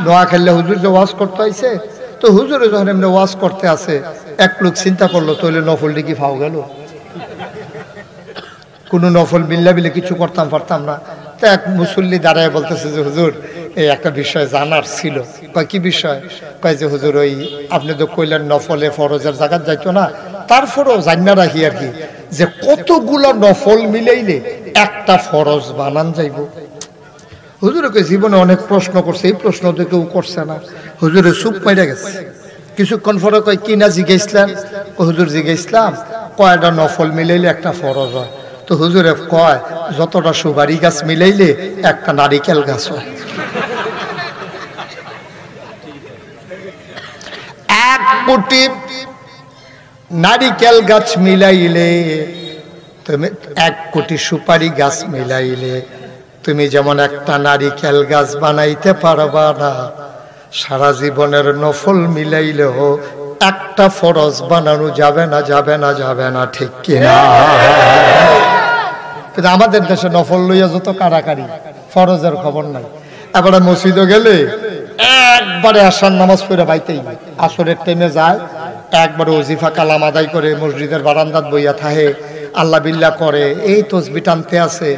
নোয়াখালী হুজুর যে ওয়াজ করতে আইছে, তো হুজুরে যখন এমনি ওয়াজ করতে আসে, এক লোক চিন্তা করলো তাহলে নফল ডিকি ফাও গেল, কোনো নফল মিল্লা বিলে কিছু করতাম পারতাম না। তো এক মুসল্লি দাঁড়ায় বলতেছে যে হুজুর এই একটা বিষয় জানার ছিল। কয় কি বিষয়? কয় যে হুজুর ওই আপনি তো কইলেন নফলে ফরজের জায়গা যাইতো না, তারপরেও জান্না রাখি আর কি যে কতগুলো নফল মিলাইলে একটা ফরজ বানান যাইব। হুজুরকে জীবনে অনেক প্রশ্ন করছে, এই প্রশ্ন তো কেউ করছে না। হুজুরে চুপ মাইরা গেছে। কিছুক্ষণ পরে কয় কি না জিজ্ঞাসলাম? হুজুর জিজ্ঞাসলাম কয়টা নফল মিলাইলে একটা ফরজ হয়? তো হুজুরে কয় যতটা সুপারি গাছ মিলাইলে একটা নারিকেল গাছ হয়। 1 কোটি নারিকেল গাছ মিলাইলে তুমি 1 কোটি সুপারি গাছ মিলাইলে তুমি যেমন একটা নারিকেল গাছ বানাইতে পারবা না, সারা জীবনের নফল মিলাইলেও একটা ফরজ বানানো যাবে না, যাবে না, যাবে না, ঠিক কিনা? কিন্তু আমাদের দেশে নফল লইয়া যত কারাকারি, ফরজের খবর নাই। এবারে মসজিদে গেলে একবারে আসার নামাজ পড়ে বাইতেই, আসরের টাইমে যায় একবারে ওজিফা কালাম আদায় করে মসজিদের বারান্দাত বইয়া থাহে, আল্লাহ বিল্লাহ করে, এই তসবি টানতে আছে,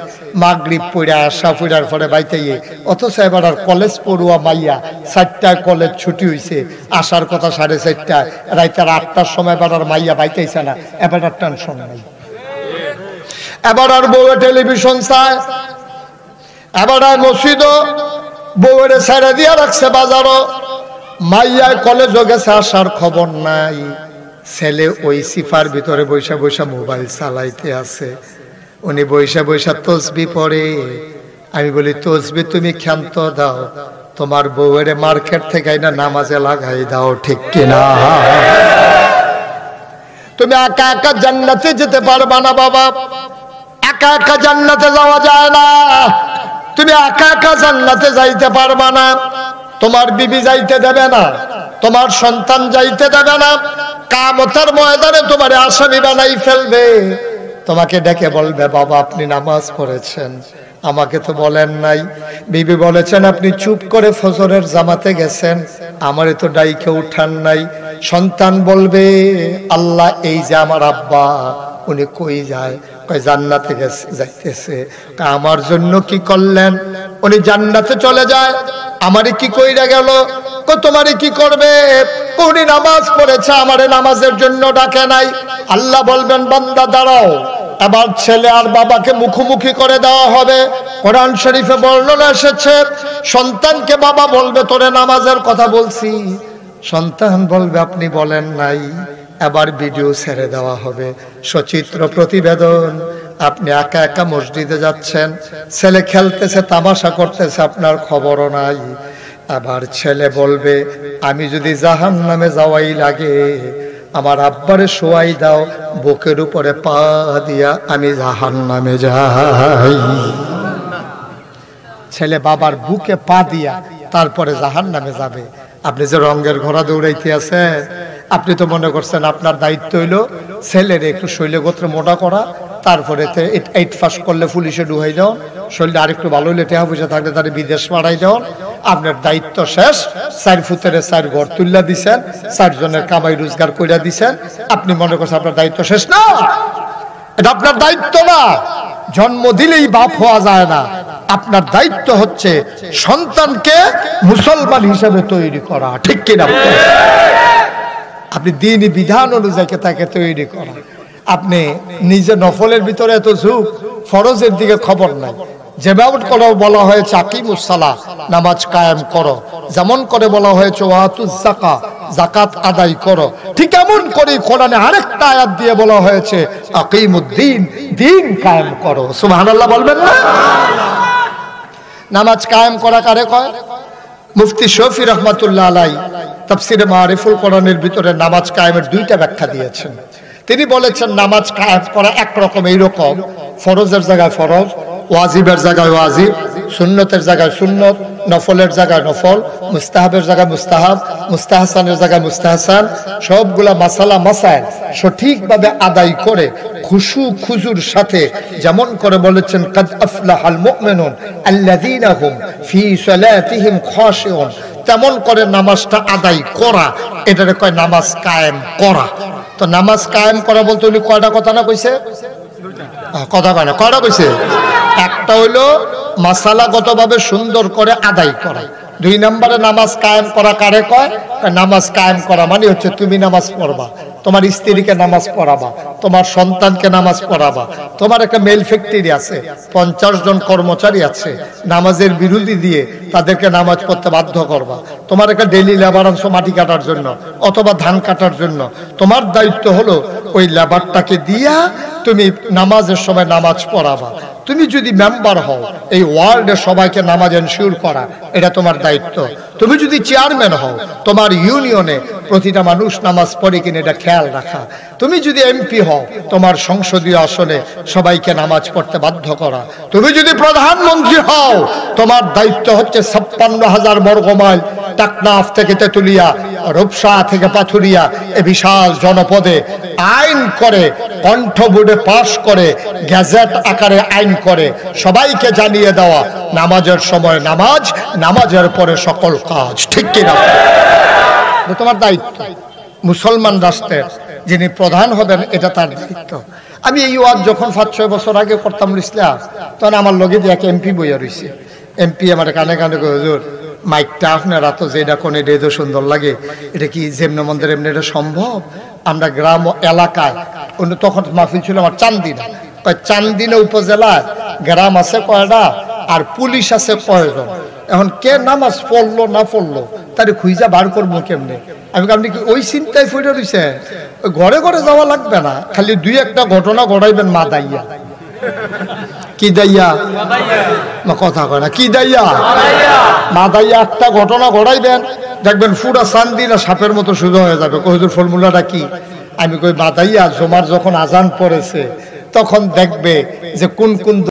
মাগরিব পড়ে আসা পড়ার পরে বাইতেই। অথচ এবার আর কলেজ পড়ুয়া মাইয়া 4টায় কলেজ ছুটি হয়েছে, আসার কথা 4:30টায়, রাইতের 8টার সময় এবার আর মাইয়া বাইতেইছে না, এবার আর টেনশন নাই। এবার আর বউয়ে টেলিভিশন চায়, এবার আর মসজিদও বউয়ের ছেড়ে দিয়া রাখছে, বাজারও মাইয়ায় কলেজও গেছে, আসার খবর নাই। ছেলে ওই সিফার ভিতরে বৈশা বৈশা মোবাইল চালাইতে আছে, উনি বৈশা বৈশা তসবি পড়ে। আমি বলি তসবি তুমি ক্ষান্ত দাও, তোমার বউয়ের মার্কেট থেকে না নামাজে লাগাই দাও, ঠিক কিনা? তুমি একা একা জান্নাতে যেতে পারবা না বাবা, একা একা জান্নাতে যাওয়া যায় না। তুমি একা একা জান্নাতে যাইতে পারবা না, তোমার বিবি যাইতে দেবে না, তোমার সন্তান যাইতে দেবে না। কিয়ামতের ময়দানে তোমার আসামি বানাই ফেলবে, তোমাকে ডেকে বলবে বাবা আপনি নামাজ পড়েছেন, আমাকে তো বলেন নাই। বিবি বলেছেন আপনি চুপ করে ফজরের জামাতে গেছেন, আমারে তো ডাইকে উঠান নাই। সন্তান বলবে আল্লাহ এই যে আমার আব্বা উনি কই যায়? কই জান্নাতে যাইতেছে। আমার জন্য কি করলেন? উনি জান্নাতে চলে যায়, আমারে কি কইরা গেল? তোমারে কি করবে? উনি নামাজ পড়েছে, আমারে নামাজের জন্য ডাকে নাই। আল্লাহ বলবেন বান্দা দাঁড়াও, এবার ছেলে আর বাবাকে মুখোমুখি করে দেওয়া হবে। কোরআন শরীফে বর্ণনা এসেছে, সন্তানকে বাবা বলবে তোরে নামাজের কথা বলছি, সন্তান বলবে আপনি বলেন নাই। এবার ভিডিও ছেড়ে দেওয়া হবে, সচিত্র প্রতিবেদন। আপনি একা একা মসজিদে যাচ্ছেন, ছেলে খেলতেছে, তামাশা করতেছে, আপনার খবরও নাই। আবার ছেলে বলবে আমি যদি জাহান্নামে যাওয়াই লাগে আমার আব্বারে শোয়াই দাও, বুকের উপরে পা দিয়া আমি জাহান্নামে যাই। ছেলে বাবার বুকে পা দিয়া তারপরে জাহান্নামে যাবে। আপনি যে রঙের ঘোড়া দৌড়াইতে আছেন, আপনি তো মনে করছেন আপনার দায়িত্ব হইলো ছেলের একটু শৈল গোত্র মোটা করা, তারপরে 8 পাস করলে পুলিশে ঢুকাই দাও, শরীরটা আরেকটু ভালো হইলে টাকা পয়সা থাকলে তার বিদেশ পাঠাই দাও। আপনার দায়িত্ব শেষ। 4 ফুটের 4 ঘর তুল্লা দিছেন, 4 জনের কামাই রোজগার কইরা দিছেন, আপনি মনে করছেন আপনার দায়িত্ব শেষ। না, এটা আপনার দায়িত্ব না। জন্ম দিলেই বাপ হওয়া যায় না। আপনার দায়িত্ব হচ্ছে সন্তানকে মুসলমান হিসেবে তৈরি করা, ঠিক কিনা? আপনি দ্বীনি বিধান অনুযায়ী তাকে তৈরি করা। আপনি নিজে নফলের ভিতরে এত ঝুঁক, ফরজের দিকে খবর নাই। যেমন করে বলা হয়েছে আকিমুস সালাহ, নামাজ কায়েম করো, যেমন করে বলা হয়েছে ওয়াতুজ যাকাত, যাকাত আদায় করো, ঠিক এমন করে কোরআনে আরেকটা আয়াত দিয়ে বলা হয়েছে আকিমুদ্দিন, দিন কায়েম করো। সুবহানাল্লাহ বলবেন না? নামাজ কায়েম করা কারে কয়? মুফতি শফি রহমাতুল্লাহ আলাইহি তাফসিরে মারিফুল কোরআনের ভিতরে নামাজ কায়েমের 2টা ব্যাখ্যা দিয়েছেন। তিনি বলেছেন নামাজ কায়েম করা একরকম, এইরকম ফরজের জায়গায় ফরজ, ওয়াজিবের জায়গায় ওয়াজিব, সুন্নতের জায়গায় সুন্নত, নফলের জায়গায় নফল, মুস্তাহাবের জায়গায় মুস্তাহাব, মুস্তাহসানের জায়গায় মুস্তাহসান, সবগুলা মাসালা মাসাইল সঠিকভাবে আদায় করে খুশু খুজুর সাথে, যেমন করে বলেছেন কাদ আফলাহাল মুমিনুন আল্লাযীনা হুম ফি সালাতিহিম খাশিউন, তেমন করে নামাজটা আদায় করা, এটারে কয় নামাজ কায়েম করা। তো নামাজ কায়েম করা বলতে উনি কয়টা কথা না কইছে? কথা কয় না, কয়টা কইছে? একটা হইলো মাসালাগতভাবে সুন্দর করে আদায় করা। 2 নম্বরে নামাজ কায়েম করা কারে কয়? নামাজ কায়েম করা মানে হচ্ছে তুমি নামাজ পড়বা, তোমার স্ত্রীকে নামাজ পড়াবা, তোমার সন্তানকে নামাজ পড়াবা। তোমার একটা মেল ফ্যাক্টরি আছে, 50 জন কর্মচারী আছে, নামাজের বিরোধী দিয়ে তাদেরকে নামাজ পড়তে বাধ্য করবা। তোমার একটা ডেইলি লেবার আনছো মাটি কাটার জন্য অথবা ধান কাটার জন্য, তোমার দায়িত্ব হলো ওই লেবারটাকে দিয়া তুমি নামাজের সময় নামাজ পড়াবা। তুমি যদি মেম্বার হও, এই ওয়ার্ডে সবাইকে নামাজ এনশিওর করা, এটা তোমার দায়িত্ব। তুমি যদি চেয়ারম্যান হও, তোমার ইউনিয়নে প্রতিটা মানুষ নামাজ পড়ে কিনা এটা খেয়াল রাখা। তুমি যদি এমপি হও, তোমার সংসদীয় আসনে সবাইকে নামাজ পড়তে বাধ্য করা। তুমি যদি প্রধানমন্ত্রী হও, তোমার দায়িত্ব হচ্ছে 56,000 বর্গ মাইল টাকনাফ থেকে তেতুলিয়া, রূপসা থেকে পাথুরিয়া, এ বিশাল জনপদে আইন করে, কণ্ঠ বোর্ডে পাশ করে, গ্যাজেট আকারে আইন করে সবাইকে জানিয়ে দেওয়া নামাজের সময় নামাজ, নামাজের পরে সকল কাজ। ঠিক কিনা? তোমার দায়িত্ব। মুসলমান রাষ্ট্রের যিনি প্রধান হবেন এটা তার দায়িত্ব। আমি এই ওয়াজ যখন 5-6 বছর আগে করতাম ইসলাম, তখন আমার লগে যে এক এমপি বইয়া রয়েছে, এমপি আমার কানে কানে কই, হুজুর মাইকটা আপনারা তো যেটা কোন এটা তো সুন্দর লাগে, এটা কি যেমনি মন্দির এমনি এটা সম্ভব? আমরা গ্রাম এলাকায়, তখন মাহফিল ছিল আমার চান্দিনা, চান্দিনা উপজেলায় গ্রাম আছে কয়টা আর পুলিশ আছে কয়জন? এখন কে নামাজ পড়লো না পড়লো তারে খুঁজা বার করবো কেমনে? আপনি কি ওই চিন্তায় ফুটে রয়েছে? ঘরে ঘরে যাওয়া লাগবে না, খালি 2-1টা ঘটনা ঘটাইবেন মা দাইয়া। কি দাইয়া? কথা কয় না, কি দাইয়া? মা দাইয়া একটা ঘটনা ঘটাইবেন, দেখবেন পুরা চান্দিনা সাপের মতো সোজা হয়ে যাবে। কহিদুর ফর্মুলাটা কি? আমি কই মা দাইয়া জমার যখন আজান পড়েছে তখন দেখবে যে কোন কোন